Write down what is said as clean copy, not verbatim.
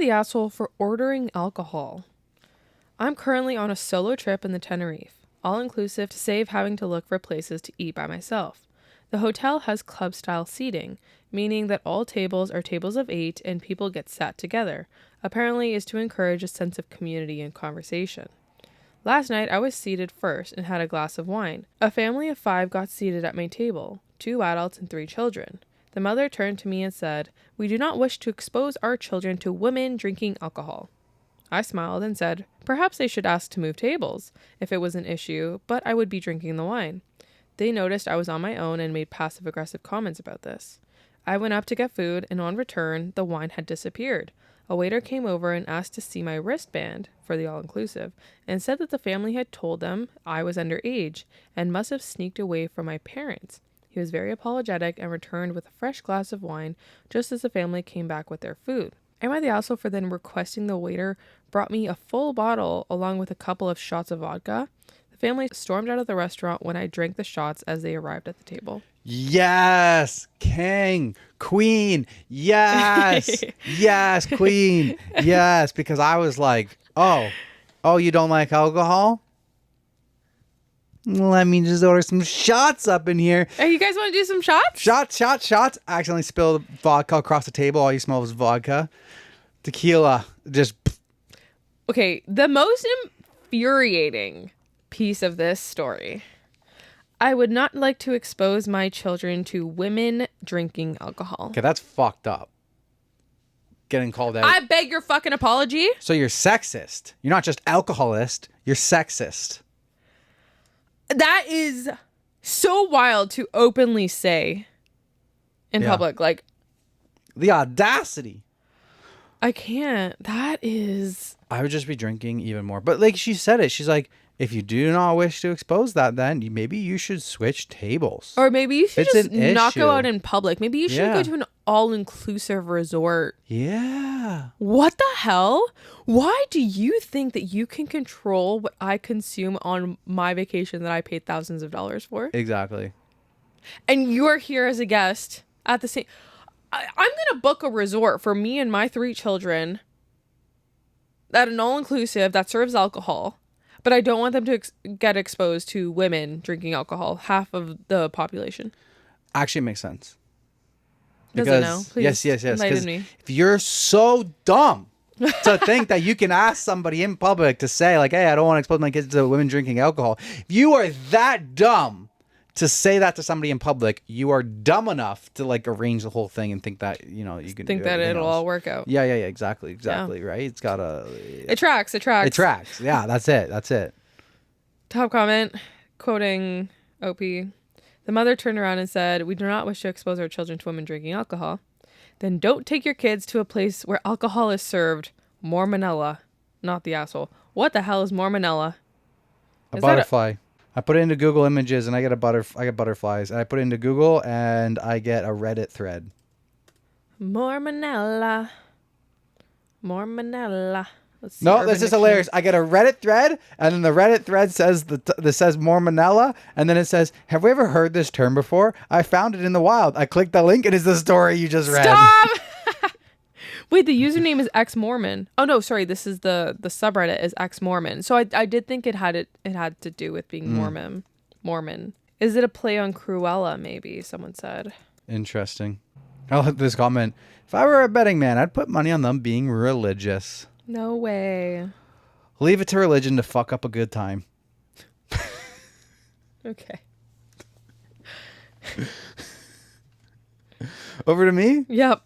the asshole for ordering alcohol? I'm currently on a solo trip in the Tenerife, all-inclusive to save having to look for places to eat by myself. The hotel has club-style seating, meaning that all tables are tables of 8 and people get sat together. Apparently is to encourage a sense of community and conversation. Last night I was seated first and had a glass of wine. A family of 5 got seated at my table, 2 adults and 3 children. The mother turned to me and said, "We do not wish to expose our children to women drinking alcohol." I smiled and said, perhaps they should ask to move tables if it was an issue, but I would be drinking the wine. They noticed I was on my own and made passive-aggressive comments about this. I went up to get food, and on return, the wine had disappeared. A waiter came over and asked to see my wristband for the all-inclusive, and said that the family had told them I was underage and must have sneaked away from my parents. He was very apologetic and returned with a fresh glass of wine just as the family came back with their food. Am I the asshole for then requesting the waiter brought me a full bottle along with a couple of shots of vodka? The family stormed out of the restaurant when I drank the shots as they arrived at the table. Yes, king, queen, yes, yes, queen, yes, because I was like, oh, you don't like alcohol? Let me just order some shots up in here. Hey, you guys want to do some shots? Shots. I accidentally spilled vodka across the table. All you smell was vodka. Tequila. Just. Okay, the most infuriating piece of this story. I would not like to expose my children to women drinking alcohol. Okay, that's fucked up. Getting called out. I beg your fucking apology. So you're sexist. You're not just alcoholist. You're sexist. That is so wild to openly say in public. Like, the audacity. I can't. That is. I would just be drinking even more. But like she said it, she's like, if you do not wish to expose that, then maybe you should switch tables. Or maybe you should just not issue. go out in public. Maybe you should go to an all-inclusive resort. Yeah. What the hell? Why do you think that you can control what I consume on my vacation that I paid thousands of dollars for? Exactly. And you're here as a guest at the same... I'm going to book a resort for me and my 3 children at an all-inclusive that serves alcohol. But I don't want them to get exposed to women drinking alcohol, half of the population. Actually, it makes sense. Does it now? Please yes. enlighten me. If you're so dumb to think that you can ask somebody in public to say, like, hey, I don't want to expose my kids to women drinking alcohol. If you are that dumb to say that to somebody in public, you are dumb enough to like arrange the whole thing and think that, you know, you can think that it'll all work out. Yeah. Exactly. Yeah. Right. It's got a. It tracks. It tracks. Yeah. That's it. Top comment, quoting OP. The mother turned around and said, "We do not wish to expose our children to women drinking alcohol. Then don't take your kids to a place where alcohol is served. Mormonella." Not the asshole. What the hell is mormonella? A butterfly. I put it into Google Images and I get I get butterflies. And I put it into Google and I get a Reddit thread. Mormonella. Let's see, no, Urban this is Dictionary. hilarious. I get a Reddit thread, and then the Reddit thread says this says Mormonella, and then it says, "Have we ever heard this term before? I found it in the wild." I clicked the link, and it's the story you just read. Stop! Wait, the username is ex-Mormon. Oh no, sorry. This is the subreddit is ex-Mormon. So I did think it had to do with being Mormon. Is it a play on Cruella? Maybe someone said. Interesting. I like this comment. If I were a betting man, I'd put money on them being religious. No way. Leave it to religion to fuck up a good time. Okay. Over to me? Yep.